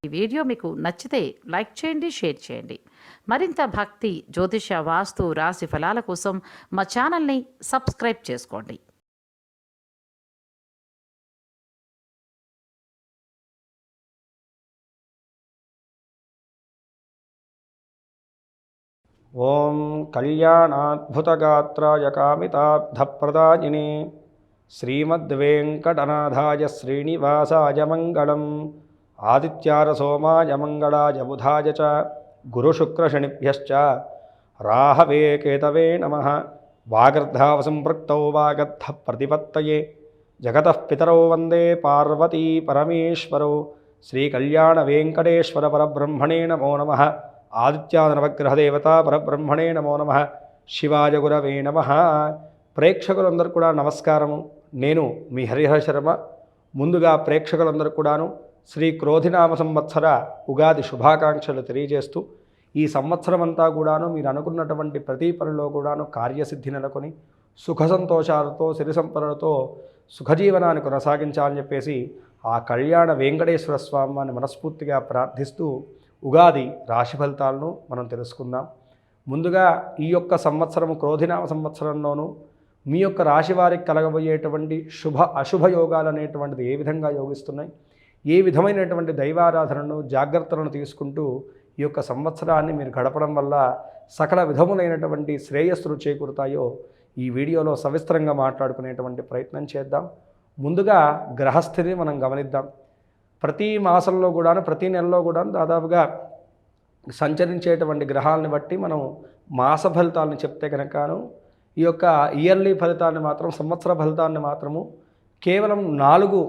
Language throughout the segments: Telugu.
ఈ వీడియో మీకు నచ్చితే లైక్ చేయండి, షేర్ చేయండి. మరింత భక్తి, జ్యోతిష, వాస్తు, రాశి ఫలాల కోసం మా ఛానల్ని సబ్స్క్రైబ్ చేసుకోండి. ఓం కళ్యాణాద్భుతగాత్రాయ కామితార్థప్రదాయినే శ్రీమద్వేంకటనాథాయ శ్రీనివాసాయ మంగళం. ఆదిత్యాయ సోమాయ మంగళాయ బుధాయ చ గురుశుక్రశనిభ్యశ్చ రాహవే కేతవే నమః. వాగర్ధావసంపృక్తౌ వాగర్థ ప్రతిపత్తయే జగతః పితరౌ వందే పార్వతీ పరమేశ్వరౌ. శ్రీకళ్యాణ వెంకటేశ్వర పరబ్రహ్మణే నమో నమః. ఆదిత్యానవగ్రహదేవతా పరబ్రహ్మణే నమో నమః. శివాయ గురవే నమః. ప్రేక్షకులందరూ కూడా నమస్కారము. నేను మీ హరిహర శర్మ. ముందుగా ప్రేక్షకులందరూ కూడాను శ్రీ క్రోధినామ సంవత్సర ఉగాది శుభాకాంక్షలు తెలియజేస్తూ, ఈ సంవత్సరం అంతా కూడాను మీరు అనుకున్నటువంటి ప్రతి పనిలో కూడాను కార్యసిద్ధి నెలకొని సుఖ సంతోషాలతో సిరి సంపదలతో సుఖజీవనాన్ని కొనసాగించాలని చెప్పేసి ఆ కళ్యాణ వెంకటేశ్వర స్వామిని మనస్ఫూర్తిగా ప్రార్థిస్తూ ఉగాది రాశి ఫలితాలను మనం తెలుసుకుందాం. ముందుగా ఈ యొక్క సంవత్సరము క్రోధినామ సంవత్సరంలోనూ మీ యొక్క రాశి వారికి కలగబోయేటువంటి శుభ అశుభ యోగాలు అనేటువంటిది ఏ విధంగా యోగిస్తున్నాయి, ఏ విధమైనటువంటి దైవారాధనను జాగ్రత్తలను తీసుకుంటూ ఈ యొక్క సంవత్సరాన్ని మీరు గడపడం వల్ల సకల విధములైనటువంటి శ్రేయస్సులు చేకూరుతాయో ఈ వీడియోలో సవిస్తరంగా మాట్లాడుకునేటువంటి ప్రయత్నం చేద్దాం. ముందుగా గ్రహస్థితిని మనం గమనిద్దాం. ప్రతి మాసంలో కూడాను ప్రతి నెలలో కూడాను దాదాపుగా సంచరించేటువంటి గ్రహాలను బట్టి మనం మాస ఫలితాలను చెప్తే కనుకను ఈ యొక్క ఇయర్లీ ఫలితాన్ని మాత్రం, సంవత్సర ఫలితాన్ని మాత్రము కేవలం 4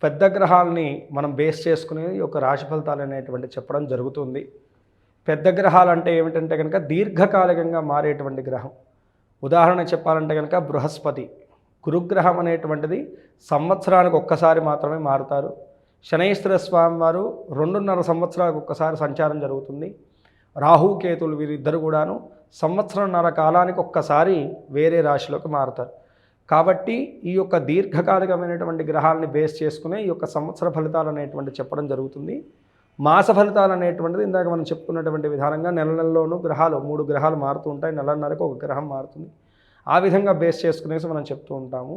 పెద్ద గ్రహాలని మనం బేస్ చేసుకుని ఈ యొక్క రాశి ఫలితాలు అనేటువంటి చెప్పడం జరుగుతుంది. పెద్ద గ్రహాలు అంటే ఏమిటంటే కనుక దీర్ఘకాలికంగా మారేటువంటి గ్రహం. ఉదాహరణ చెప్పాలంటే కనుక బృహస్పతి, గురుగ్రహం అనేటువంటిది సంవత్సరానికి ఒక్కసారి మాత్రమే మారుతారు. శనైశ్వర స్వామి వారు 2.5 సంవత్సరాలకు ఒక్కసారి సంచారం జరుగుతుంది. రాహుకేతులు వీరిద్దరు కూడాను సంవత్సరంన్నర కాలానికి ఒక్కసారి వేరే రాశిలోకి మారుతారు. కాబట్టి ఈ యొక్క దీర్ఘకాలికమైనటువంటి గ్రహాలని బేస్ చేసుకునే ఈ యొక్క సంవత్సర ఫలితాలు అనేటువంటి చెప్పడం జరుగుతుంది. మాస ఫలితాలు అనేటువంటిది ఇందాక మనం చెప్పుకున్నటువంటి విధానంగా నెల నెలలోనూ గ్రహాలు 3 గ్రహాలు మారుతూ ఉంటాయి, నెలన్నరకు ఒక గ్రహం మారుతుంది. ఆ విధంగా బేస్ చేసుకునేసి మనం చెప్తూ ఉంటాము.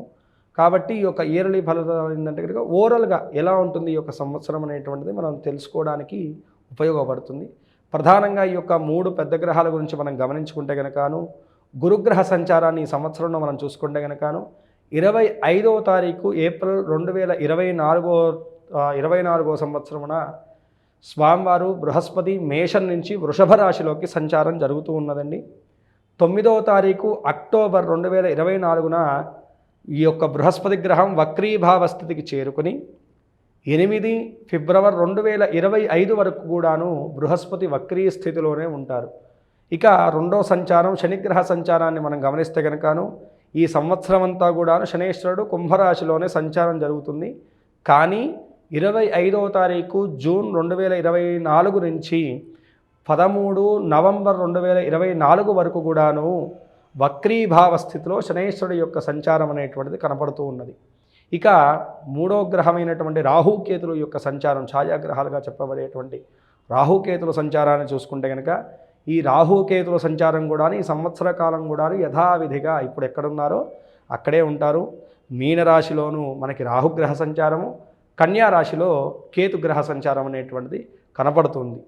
కాబట్టి ఈ యొక్క ఇయర్లీ ఫలితాలు ఏంటంటే కనుక ఓవరాల్గా ఎలా ఉంటుంది ఈ యొక్క సంవత్సరం అనేటువంటిది మనం తెలుసుకోవడానికి ఉపయోగపడుతుంది. ప్రధానంగా ఈ యొక్క 3 పెద్ద గ్రహాల గురించి మనం గమనించుకుంటే కనుకను గురుగ్రహ సంచారాన్ని ఈ సంవత్సరంలో మనం చూసుకుంటే కనుకను 25వ తారీఖు ఏప్రిల్ 2024 సంవత్సరమున స్వామివారు బృహస్పతి మేషం నుంచి వృషభ రాశిలోకి సంచారం జరుగుతూ ఉన్నదండి. 9వ తారీఖు అక్టోబర్ 2024న ఈ యొక్క బృహస్పతి గ్రహం వక్రీభావ స్థితికి చేరుకుని 8 ఫిబ్రవరి 2025 వరకు కూడాను బృహస్పతి వక్రీ స్థితిలోనే ఉంటారు. ఇక రెండో సంచారం శనిగ్రహ సంచారాన్ని మనం గమనిస్తే కనుకను ఈ సంవత్సరం అంతా కూడాను శనేశ్వరుడు కుంభరాశిలోనే సంచారం జరుగుతుంది. కానీ 25వ తారీఖు జూన్ 2024 నుంచి 13 నవంబర్ 2024 వరకు కూడాను వక్రీభావ స్థితిలో శనేశ్వరుడు యొక్క సంచారం అనేటువంటిది కనపడుతూ ఉన్నది. ఇక మూడో గ్రహమైనటువంటి రాహుకేతుల యొక్క సంచారం, ఛాయాగ్రహాలుగా చెప్పబడేటువంటి రాహుకేతుల సంచారాన్ని చూసుకుంటే కనుక ఈ రాహుకేతుల సంచారం కూడా ఈ సంవత్సర కాలం కూడా యథావిధిగా ఇప్పుడు ఎక్కడున్నారో అక్కడే ఉంటారు. మీనరాశిలోనూ మనకి రాహుగ్రహ సంచారము, కన్యా రాశిలో కేతుగ్రహ సంచారం అనేటువంటిది కనపడుతుంది.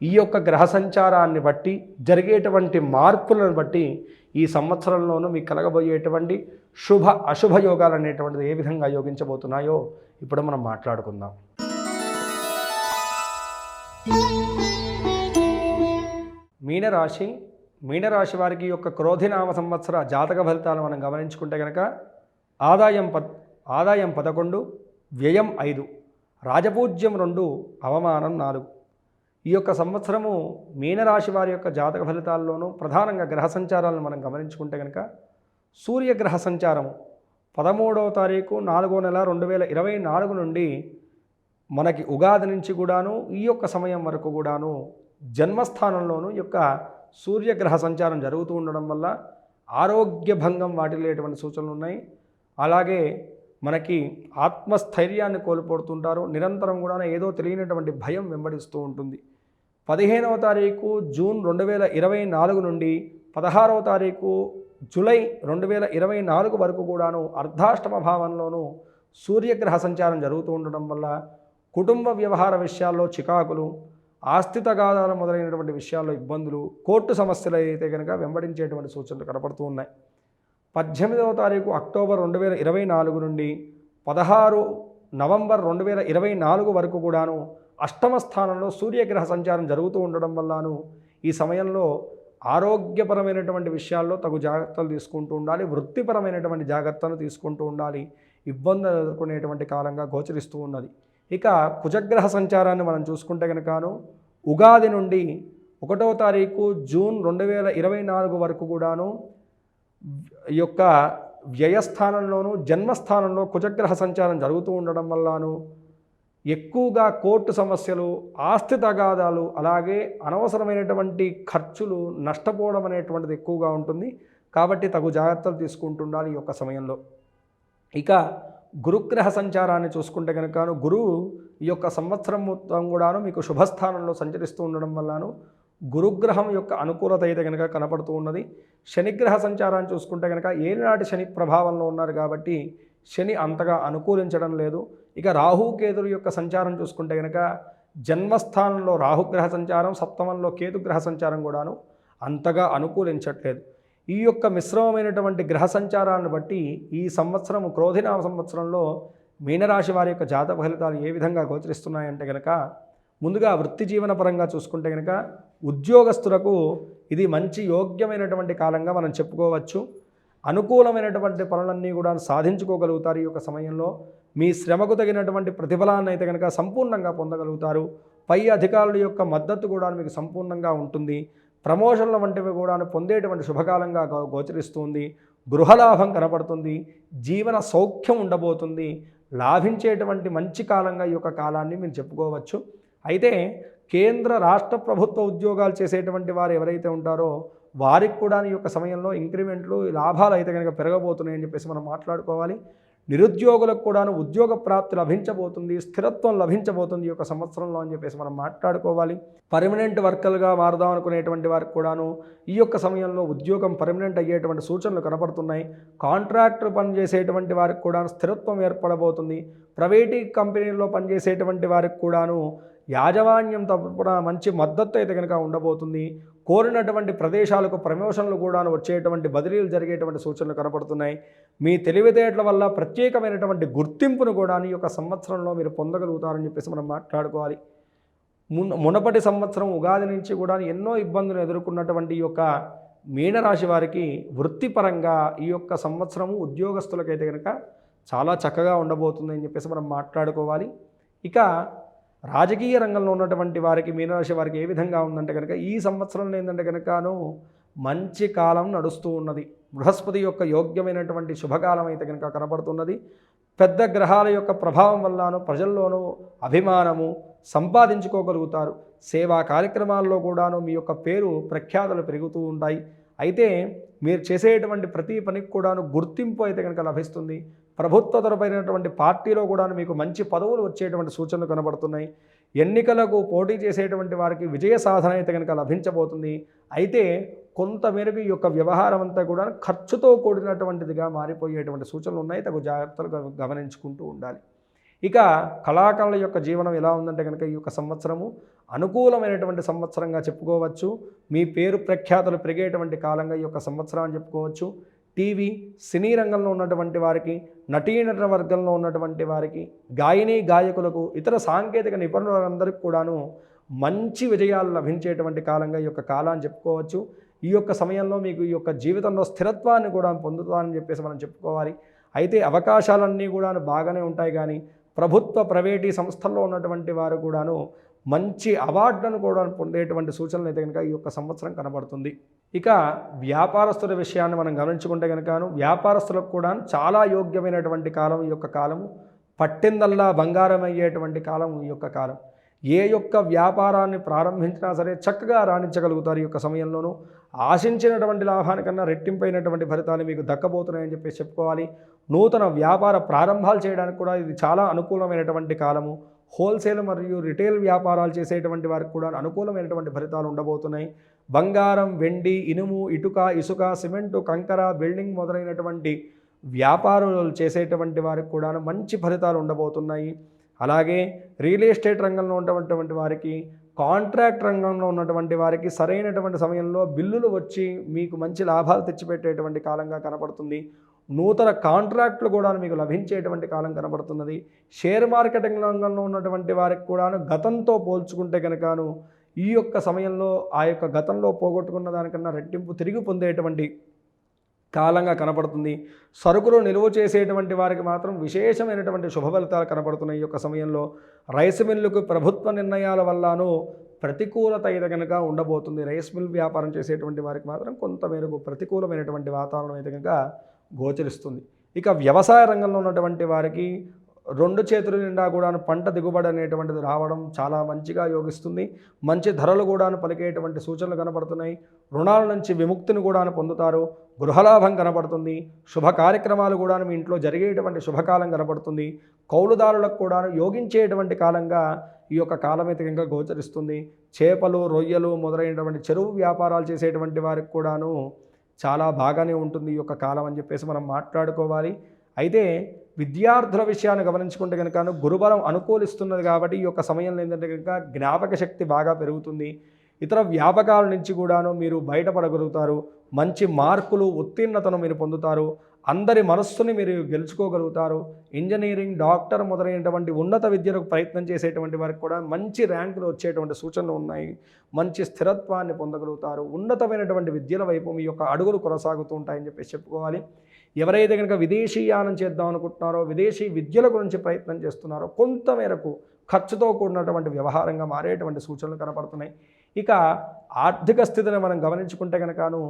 ఈ యొక్క గ్రహ సంచారాన్ని బట్టి జరిగేటువంటి మార్పులను బట్టి ఈ సంవత్సరంలోనూ మీకు కలగబోయేటువంటి శుభ అశుభ యోగాలు అనేటువంటిది ఏ విధంగా యోగించబోతున్నాయో ఇప్పుడు మనం మాట్లాడుకుందాం. మీనరాశి వారికి యొక్క క్రోధినామ సంవత్సర జాతక ఫలితాలు మనం గమనించుకుంటే కనుక ఆదాయం 11, వ్యయం 5, రాజపూజ్యం 2, అవమానం 4. ఈ యొక్క సంవత్సరము మీనరాశి వారి యొక్క జాతక ఫలితాల్లోనూ ప్రధానంగా గ్రహ సంచారాలను మనం గమనించుకుంటే కనుక సూర్యగ్రహ సంచారము 13వ తారీఖు 4వ నెల 2024 నుండి మనకి ఉగాది నుంచి కూడాను ఈ యొక్క సమయం వరకు కూడాను జన్మస్థానంలోనూ ఈ యొక్క సూర్యగ్రహ సంచారం జరుగుతూ ఉండడం వల్ల ఆరోగ్య భంగం వాటిల్లేటువంటి సూచనలు ఉన్నాయి. అలాగే మనకి ఆత్మస్థైర్యాన్ని కోల్పోతుంటారు. నిరంతరం కూడా ఏదో తెలియనటువంటి భయం వెంబడిస్తూ ఉంటుంది. 15వ తారీఖు జూన్ 2024 నుండి 16వ తారీఖు జూలై 2024 వరకు కూడాను అర్ధాష్టమ భావంలోనూ సూర్యగ్రహ సంచారం జరుగుతూ ఉండడం వల్ల కుటుంబ వ్యవహార విషయాల్లో చికాకులు, ఆస్తి తగాదాలు మొదలైనటువంటి విషయాల్లో ఇబ్బందులు, కోర్టు సమస్యలు అయితే కనుక వెంబడించేటువంటి సూచనలు కనపడుతూ ఉన్నాయి. 18వ తారీఖు అక్టోబర్ 2024 నుండి 16 నవంబర్ 2024 వరకు కూడాను అష్టమ స్థానంలో సూర్యగ్రహ సంచారం జరుగుతూ ఉండడం వల్లను ఈ సమయంలో ఆరోగ్యపరమైనటువంటి విషయాల్లో తగు జాగ్రత్తలు తీసుకుంటూ ఉండాలి. వృత్తిపరమైనటువంటి జాగ్రత్తలు తీసుకుంటూ ఉండాలి. ఇబ్బందులు ఎదుర్కొనేటువంటి కాలంగా గోచరిస్తూ ఉన్నది. ఇక కుజగ్రహ సంచారాన్ని మనం చూసుకుంటే కనుకను ఉగాది నుండి 1వ తారీఖు జూన్ 2024 వరకు కూడాను ఈ యొక్క వ్యయస్థానంలోనూ జన్మస్థానంలో కుజగ్రహ సంచారం జరుగుతూ ఉండడం వల్లను ఎక్కువగా కోర్టు సమస్యలు, ఆస్తి తగాదాలు, అలాగే అనవసరమైనటువంటి ఖర్చులు, నష్టపోవడం అనేటువంటిది ఎక్కువగా ఉంటుంది. కాబట్టి తగు జాగ్రత్తలు తీసుకుంటుండాలి ఈ యొక్క సమయంలో. ఇక గురుగ్రహ సంచారాన్ని చూసుకుంటే కనుక గురువు ఈ యొక్క సంవత్సరం మొత్తం కూడాను మీకు శుభస్థానంలో సంచరిస్తూ ఉండడం వల్లను గురుగ్రహం యొక్క అనుకూలత అయితే కనుక కనపడుతూ ఉన్నది. శనిగ్రహ సంచారాన్ని చూసుకుంటే కనుక ఏలినాటి శని ప్రభావంలో ఉన్నారు కాబట్టి శని అంతగా అనుకూలించడం లేదు. ఇక రాహుకేతుల యొక్క సంచారం చూసుకుంటే కనుక జన్మస్థానంలో రాహుగ్రహ సంచారం, సప్తమంలో కేతుగ్రహ సంచారం కూడాను అంతగా అనుకూలించట్లేదు. ఈ యొక్క మిశ్రమమైనటువంటి గ్రహ సంచారాన్ని బట్టి ఈ సంవత్సరం క్రోధినామ సంవత్సరంలో మీనరాశి వారి యొక్క జాతక ఫలితాలు ఏ విధంగా గోచరిస్తున్నాయంటే కనుక ముందుగా వృత్తి జీవన పరంగా చూసుకుంటే కనుక ఉద్యోగస్తులకు ఇది మంచి యోగ్యమైనటువంటి కాలంగా మనం చెప్పుకోవచ్చు. అనుకూలమైనటువంటి పనులన్నీ కూడా సాధించుకోగలుగుతారు. ఈ యొక్క సమయంలో మీ శ్రమకు తగినటువంటి ప్రతిఫలాన్ని అయితే కనుక సంపూర్ణంగా పొందగలుగుతారు. పై అధికారుల యొక్క మద్దతు కూడా మీకు సంపూర్ణంగా ఉంటుంది. ప్రమోషన్ల వంటివి కూడా పొందేటువంటి శుభకాలంగా గోచరిస్తుంది. గృహలాభం కనపడుతుంది. జీవన సౌఖ్యం ఉండబోతుంది. లాభించేటువంటి మంచి కాలంగా ఈ యొక్క కాలాన్ని మీరు చెప్పుకోవచ్చు. అయితే కేంద్ర రాష్ట్ర ప్రభుత్వ ఉద్యోగాలు చేసేటువంటి వారు ఎవరైతే ఉంటారో వారికి కూడా ఈ యొక్క సమయంలో ఇంక్రిమెంట్లు, లాభాలు అయితే కనుక పెరగబోతున్నాయని చెప్పేసి మనం మాట్లాడుకోవాలి. నిరుద్యోగులకు కూడాను ఉద్యోగ ప్రాప్తి లభించబోతుంది. స్థిరత్వం లభించబోతుంది ఈ యొక్క సంవత్సరంలో అని చెప్పేసి మనం మాట్లాడుకోవాలి. పర్మనెంట్ వర్కర్గా మారదాం అనుకునేటువంటి వారికి కూడాను ఈ యొక్క సమయంలో ఉద్యోగం పర్మనెంట్ అయ్యేటువంటి సూచనలు కనపడుతున్నాయి. కాంట్రాక్టర్ పనిచేసేటువంటి వారికి కూడా స్థిరత్వం ఏర్పడబోతుంది. ప్రైవేట్ కంపెనీల్లో పనిచేసేటువంటి వారికి కూడాను యాజమాన్యం తరపున మంచి మద్దతు అయితే కనుక ఉండబోతుంది. కోరినటువంటి ప్రదేశాలకు ప్రమోషన్లు కూడా వచ్చేటువంటి బదిలీలు జరిగేటువంటి సూచనలు కనపడుతున్నాయి. మీ తెలివితేటల వల్ల ప్రత్యేకమైనటువంటి గుర్తింపును కూడా ఈ యొక్క సంవత్సరంలో మీరు పొందగలుగుతారని చెప్పేసి మనం మాట్లాడుకోవాలి. మునపటి సంవత్సరం ఉగాది నుంచి కూడా ఎన్నో ఇబ్బందులు ఎదుర్కొన్నటువంటి ఈ యొక్క మీనరాశి వారికి వృత్తిపరంగా ఈ యొక్క సంవత్సరము ఉద్యోగస్తులకైతే కనుక చాలా చక్కగా ఉండబోతుంది అని చెప్పేసి మనం మాట్లాడుకోవాలి. ఇక రాజకీయ రంగంలో ఉన్నటువంటి వారికి, మీనరాశి వారికి ఏ విధంగా ఉందంటే కనుక ఈ సంవత్సరంలో ఏంటంటే కనుకను మంచి కాలం నడుస్తూ ఉన్నది. బృహస్పతి యొక్క యోగ్యమైనటువంటి శుభకాలం అయితే కనుక కనబడుతున్నది. పెద్ద గ్రహాల యొక్క ప్రభావం వల్లను ప్రజల్లోనూ అభిమానము సంపాదించుకోగలుగుతారు. సేవా కార్యక్రమాల్లో కూడాను మీ యొక్క పేరు ప్రఖ్యాతులు పెరుగుతూ ఉంటాయి. అయితే మీరు చేసేటువంటి ప్రతి పనికి కూడాను గుర్తింపు అయితే కనుక లభిస్తుంది. ప్రభుత్వ తరపునటువంటి పార్టీలో కూడా మీకు మంచి పదవులు వచ్చేటువంటి సూచనలు కనబడుతున్నాయి. ఎన్నికలకు పోటీ చేసేటువంటి వారికి విజయ సాధన అయితే కనుక లభించబోతుంది. అయితే కొంతమేరకు ఈ యొక్క వ్యవహారం అంతా కూడా ఖర్చుతో కూడినటువంటిదిగా మారిపోయేటువంటి సూచనలు ఉన్నాయి. తగు జాగ్రత్తలు గమనించుకుంటూ ఉండాలి. ఇక కళాకారుల యొక్క జీవనం ఎలా ఉందంటే కనుక ఈ యొక్క సంవత్సరము అనుకూలమైనటువంటి సంవత్సరంగా చెప్పుకోవచ్చు. మీ పేరు ప్రఖ్యాతులు పెరిగేటువంటి కాలంగా ఈ యొక్క సంవత్సరం అని చెప్పుకోవచ్చు. టీవీ, సినీ రంగంలో ఉన్నటువంటి వారికి, నటీనట వర్గంలో ఉన్నటువంటి వారికి, గాయని గాయకులకు, ఇతర సాంకేతిక నిపుణులందరికీ కూడాను మంచి విజయాలు లభించేటువంటి కాలంగా ఈ యొక్క కాలాన్ని చెప్పుకోవచ్చు. ఈ యొక్క సమయంలో మీకు ఈ యొక్క జీవితంలో స్థిరత్వాన్ని కూడా పొందుతారని చెప్పేసి మనం చెప్పుకోవాలి. అయితే అవకాశాలన్నీ కూడా బాగానే ఉంటాయి. కానీ ప్రభుత్వ, ప్రైవేటీ సంస్థల్లో ఉన్నటువంటి వారు కూడాను మంచి అవార్డులను కూడా పొందేటువంటి సూచనలు అయితే కనుక ఈ యొక్క సంవత్సరం కనబడుతుంది. ఇక వ్యాపారస్తుల విషయాన్ని మనం గమనించుకుంటే కనుకను వ్యాపారస్తులకు కూడా చాలా యోగ్యమైనటువంటి కాలం ఈ యొక్క కాలము. పట్టిందల్లా బంగారం అయ్యేటువంటి కాలం ఈ యొక్క కాలం. ఏ యొక్క వ్యాపారాన్ని ప్రారంభించినా సరే చక్కగా రాణించగలుగుతారు ఈ యొక్క సమయంలోనూ. ఆశించినటువంటి లాభానికన్నా రెట్టింపైనటువంటి ఫలితాలు మీకు దక్కబోతున్నాయని చెప్పేసి చెప్పుకోవాలి. నూతన వ్యాపార ప్రారంభాలు చేయడానికి కూడా ఇది చాలా అనుకూలమైనటువంటి కాలము. హోల్సేల్ మరియు రిటైల్ వ్యాపారాలు చేసేటువంటి వారికి కూడా అనుకూలమైనటువంటి ఫలితాలు ఉండబోతున్నాయి. బంగారం, వెండి, ఇనుము, ఇటుక, ఇసుక, సిమెంటు, కంకర, బిల్డింగ్ మొదలైనటువంటి వ్యాపారాలు చేసేటువంటి వారికి కూడా మంచి ఫలితాలు ఉండబోతున్నాయి. అలాగే రియల్ ఎస్టేట్ రంగంలో ఉన్నటువంటి వారికి, కాంట్రాక్ట్ రంగంలో ఉన్నటువంటి వారికి సరైనటువంటి సమయంలో బిల్లులు వచ్చి మీకు మంచి లాభాలు తెచ్చిపెట్టేటువంటి కాలంగా కనపడుతుంది. నూతన కాంట్రాక్టులు కూడా మీకు లభించేటువంటి కాలం కనబడుతున్నది. షేర్ మార్కెటింగ్ రంగంలో ఉన్నటువంటి వారికి కూడా గతంతో పోల్చుకుంటే కనుకను ఈ యొక్క సమయంలో ఆ యొక్క గతంలో పోగొట్టుకున్న దానికన్నా రెట్టింపు తిరిగి పొందేటువంటి కాలంగా కనపడుతుంది. సరుకులు నిల్వ చేసేటువంటి వారికి మాత్రం విశేషమైనటువంటి శుభ ఫలితాలు కనపడుతున్నాయి. ఈ యొక్క సమయంలో రైస్ మిల్లుకు ప్రభుత్వ నిర్ణయాల వల్లను ప్రతికూలత అయితే కనుక ఉండబోతుంది. రైస్ మిల్ వ్యాపారం చేసేటువంటి వారికి మాత్రం కొంతమేరకు ప్రతికూలమైనటువంటి వాతావరణం అయితే కనుక గోచరిస్తుంది. ఇక వ్యవసాయ రంగంలో ఉన్నటువంటి వారికి రెండు చేతుల నిండా కూడా పంట దిగుబడి అనేటువంటిది రావడం చాలా మంచిగా యోగిస్తుంది. మంచి ధరలు కూడా పలికేటువంటి సూచనలు కనపడుతున్నాయి. రుణాల నుంచి విముక్తిని కూడా పొందుతారు. గృహలాభం కనపడుతుంది. శుభ కార్యక్రమాలు కూడా మీ ఇంట్లో జరిగేటువంటి శుభకాలం కనపడుతుంది. కౌలుదారులకు కూడా యోగించేటువంటి కాలంగా ఈ యొక్క కాలం అయితే ఇంకా గోచరిస్తుంది. చేపలు, రొయ్యలు మొదలైనటువంటి చెరువు వ్యాపారాలు చేసేటువంటి వారికి కూడాను చాలా బాగానే ఉంటుంది ఈ యొక్క కాలం అని చెప్పేసి మనం మాట్లాడుకోవాలి. అయితే విద్యార్థుల విషయాన్ని గమనించుకుంటే కనుక గురుబలం అనుకూలిస్తున్నది కాబట్టి ఈ యొక్క సమయంలో ఏంటంటే కనుక జ్ఞాపక శక్తి బాగా పెరుగుతుంది. ఇతర వ్యాపకాల నుంచి కూడాను మీరు బయటపడగలుగుతారు. మంచి మార్కులు, ఉత్తీర్ణతను మీరు పొందుతారు. అందరి మనస్సుని మీరు గెలుచుకోగలుగుతారు. ఇంజనీరింగ్, డాక్టర్ మొదలైనటువంటి ఉన్నత విద్యలకు ప్రయత్నం చేసేటువంటి వారికి కూడా మంచి ర్యాంకులు వచ్చేటువంటి సూచనలు ఉన్నాయి. మంచి స్థిరత్వాన్ని పొందగలుగుతారు. ఉన్నతమైనటువంటి విద్యల వైపు మీ యొక్క అడుగులు కొనసాగుతూ ఉంటాయని చెప్పేసి చెప్పుకోవాలి. ఎవరైతే కనుక విదేశీయానం చేద్దాం అనుకుంటున్నారో, విదేశీ విద్యల గురించి ప్రయత్నం చేస్తున్నారో కొంతమేరకు ఖర్చుతో కూడినటువంటి వ్యవహారంగా మారేటువంటి సూచనలు కనపడుతున్నాయి. ఇక ఆర్థిక స్థితిని మనం గమనించుకుంటే కనుకను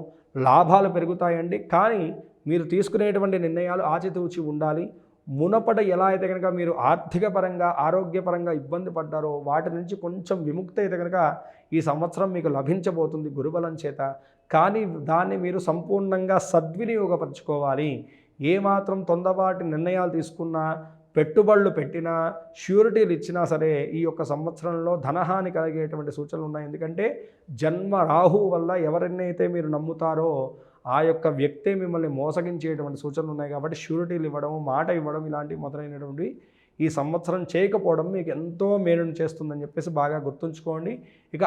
లాభాలు పెరుగుతాయండి. కానీ మీరు తీసుకునేటువంటి నిర్ణయాలు ఆచితూచి ఉండాలి. మునపట ఎలా అయితే కనుక మీరు ఆర్థిక పరంగా, ఆరోగ్యపరంగా ఇబ్బంది పడ్డారో వాటి నుంచి కొంచెం విముక్తి అయితే కనుక ఈ సంవత్సరం మీకు లభించబోతుంది గురుబలం చేత. కానీ దాన్ని మీరు సంపూర్ణంగా సద్వినియోగపరచుకోవాలి. ఏమాత్రం తొందరపాటి నిర్ణయాలు తీసుకున్నా, పెట్టుబడులు పెట్టినా, ష్యూరిటీలు ఇచ్చినా సరే ఈ యొక్క సంవత్సరంలో ధనహాని కలిగేటువంటి సూచనలు ఉన్నాయి. ఎందుకంటే జన్మ రాహు వల్ల ఎవరినైతే మీరు నమ్ముతారో ఆ యొక్క వ్యక్తే మిమ్మల్ని మోసగించేటువంటి సూచనలు ఉన్నాయి. కాబట్టి ష్యూరిటీలు ఇవ్వడం, మాట ఇవ్వడం ఇలాంటివి మొదలైనటువంటి ఈ సంవత్సరం చేయకపోవడం మీకు ఎంతో మేలును చేస్తుందని చెప్పేసి బాగా గుర్తుంచుకోండి. ఇక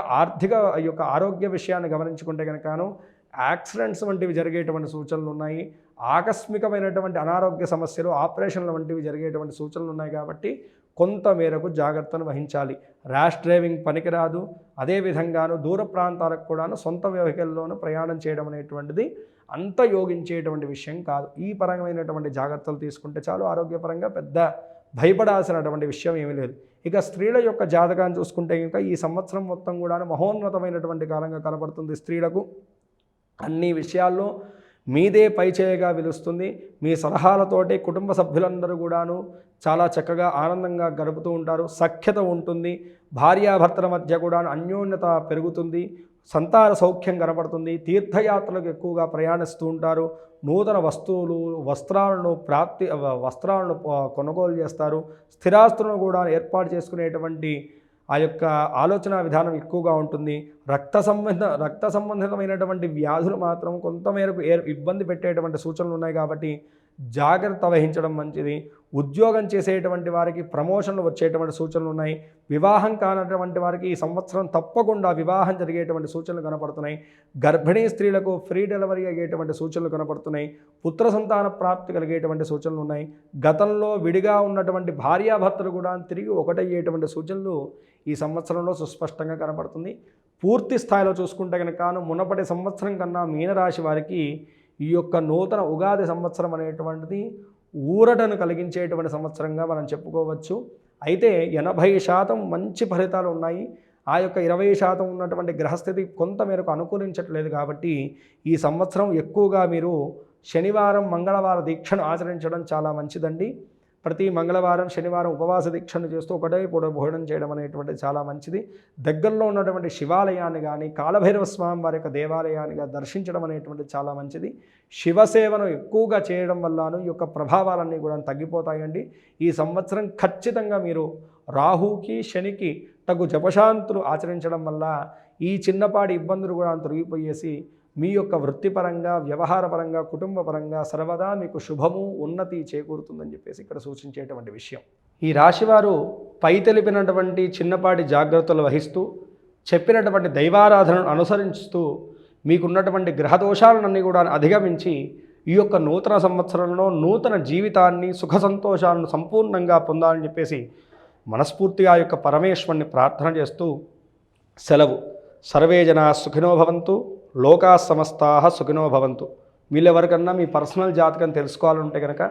ఈ యొక్క ఆరోగ్య విషయాన్ని గమనించుకుంటే కనుకను యాక్సిడెంట్స్ వంటివి జరిగేటువంటి సూచనలు ఉన్నాయి. ఆకస్మికమైనటువంటి అనారోగ్య సమస్యలు, ఆపరేషన్ల వంటివి జరిగేటువంటి సూచనలు ఉన్నాయి. కాబట్టి కొంత మేరకు జాగ్రత్తను వహించాలి. ర్యాష్ డ్రైవింగ్ పనికిరాదు. అదేవిధంగాను దూర ప్రాంతాలకు కూడాను సొంత వెహికల్లోనూ ప్రయాణం చేయడం అనేటువంటిది అంత యోగించేటువంటి విషయం కాదు. ఈ పరమైనటువంటి జాగ్రత్తలు తీసుకుంటే చాలు. ఆరోగ్యపరంగా పెద్ద భయపడాల్సినటువంటి విషయం ఏమీ లేదు. ఇక స్త్రీల యొక్క జాతకాన్ని చూసుకుంటే కనుక ఈ సంవత్సరం మొత్తం కూడా మహోన్నతమైనటువంటి కాలంగా కనబడుతుంది. స్త్రీలకు అన్ని విషయాల్లో మీదే పైచేయగా పిలుస్తుంది. మీ సలహాలతోటి కుటుంబ సభ్యులందరూ కూడాను చాలా చక్కగా ఆనందంగా గడుపుతూ ఉంటారు. సఖ్యత ఉంటుంది. భార్యాభర్తల మధ్య కూడా అన్యోన్యత పెరుగుతుంది. సంతాన సౌఖ్యం కనబడుతుంది. తీర్థయాత్రలకు ఎక్కువగా ప్రయాణిస్తూ ఉంటారు. నూతన వస్త్రాలను కొనుగోలు చేస్తారు. స్థిరాస్తులను కూడా ఏర్పాటు చేసుకునేటువంటి ఆ యొక్క ఆలోచన విధానం ఎక్కువగా ఉంటుంది. రక్త సంబంధితమైనటువంటి వ్యాధులు మాత్రం కొంతమేరకు ఇబ్బంది పెట్టేటువంటి సూచనలు ఉన్నాయి. కాబట్టి జాగ్రత్త వహించడం మంచిది. ఉద్యోగం చేసేటువంటి వారికి ప్రమోషన్లు వచ్చేటువంటి సూచనలు ఉన్నాయి. వివాహం కానటువంటి వారికి ఈ సంవత్సరం తప్పకుండా వివాహం జరిగేటువంటి సూచనలు కనపడుతున్నాయి. గర్భిణీ స్త్రీలకు ఫ్రీ డెలివరీ అయ్యేటువంటి సూచనలు కనపడుతున్నాయి. పుత్ర సంతాన ప్రాప్తి కలిగేటువంటి సూచనలు ఉన్నాయి. గతంలో విడిగా ఉన్నటువంటి భార్యాభర్తలు కూడా తిరిగి ఒకటయ్యేటువంటి సూచనలు ఈ సంవత్సరంలో సుస్పష్టంగా కనపడుతుంది. పూర్తి స్థాయిలో చూసుకుంటే కనుక మునపటి సంవత్సరం కన్నా మీనరాశి వారికి ఈ యొక్క నూతన ఉగాది సంవత్సరం అనేటువంటిది ఊరటను కలిగించేటువంటి సంవత్సరంగా మనం చెప్పుకోవచ్చు. అయితే 80% మంచి ఫలితాలు ఉన్నాయి. ఆ యొక్క 20% ఉన్నటువంటి గ్రహస్థితి కొంతమేరకు అనుకూలించట్లేదు. కాబట్టి ఈ సంవత్సరం ఎక్కువగా మీరు శనివారం, మంగళవారం దీక్షను ఆచరించడం చాలా మంచిదండి. ప్రతి మంగళవారం శనివారం ఉపవాస దీక్షను చేస్తూ ఒకటే పూట భోజనం చేయడం అనేటువంటిది చాలా మంచిది. దగ్గరలో ఉన్నటువంటి శివాలయాన్ని కానీ కాలభైరవ స్వామి వారి యొక్క దేవాలయాన్ని దర్శించడం అనేటువంటిది చాలా మంచిది. శివసేవను ఎక్కువగా చేయడం వల్లను ఈ యొక్క ప్రభావాలన్నీ కూడా తగ్గిపోతాయండి. ఈ సంవత్సరం ఖచ్చితంగా మీరు రాహుకి శనికి తగు జపశాంతులు ఆచరించడం వల్ల ఈ చిన్నపాటి ఇబ్బందులు కూడా తొలగిపోయేసి మీ యొక్క వృత్తిపరంగా వ్యవహారపరంగా కుటుంబపరంగా సర్వదా మీకు శుభము ఉన్నతి చేకూరుతుందని చెప్పేసి ఇక్కడ సూచించేటువంటి విషయం. ఈ రాశివారు పై తెలిపినటువంటి చిన్నపాటి జాగ్రత్తలు వహిస్తూ చెప్పినటువంటి దైవారాధనను అనుసరిస్తూ మీకున్నటువంటి గ్రహదోషాలన్నీ కూడా అధిగమించి ఈ యొక్క నూతన సంవత్సరంలో నూతన జీవితాన్ని సుఖ సంతోషాలను సంపూర్ణంగా పొందాలని చెప్పేసి మనస్ఫూర్తిగా ఆ యొక్క పరమేశ్వరుని ప్రార్థన చేస్తూ సెలవు. సర్వే జనా సుఖినో భవంతు, లోకా సమస్తాః సుఖినో భవంతు. వీళ్ళెవరికన్నా మీ పర్సనల్ జాతకం తెలుసుకోవాలంటే కనుక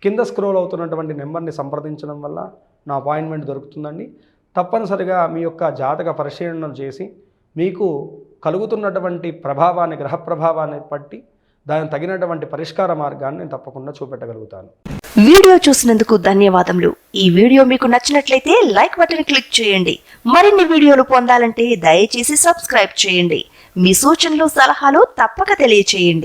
కింద స్క్రోల్ అవుతున్నటువంటి నెంబర్ని సంప్రదించడం వల్ల నా అపాయింట్మెంట్ దొరుకుతుందండి. తప్పనిసరిగా మీ యొక్క జాతక పరిశీలన చేసి మీకు కలుగుతున్నటువంటి ప్రభావాన్ని గ్రహ ప్రభావాన్ని బట్టి దానికి తగినటువంటి పరిష్కార మార్గాన్ని నేను తప్పకుండా చూపెట్టగలుగుతాను. వీడియో చూసినందుకు ధన్యవాదములు. ఈ వీడియో మీకు నచ్చినట్లయితే లైక్ బటన్ క్లిక్ చేయండి. మరిన్ని వీడియోలు పొందాలంటే దయచేసి సబ్స్క్రైబ్ చేయండి. మీ సూచనలు సలహాలు తప్పక తెలియచేయండి.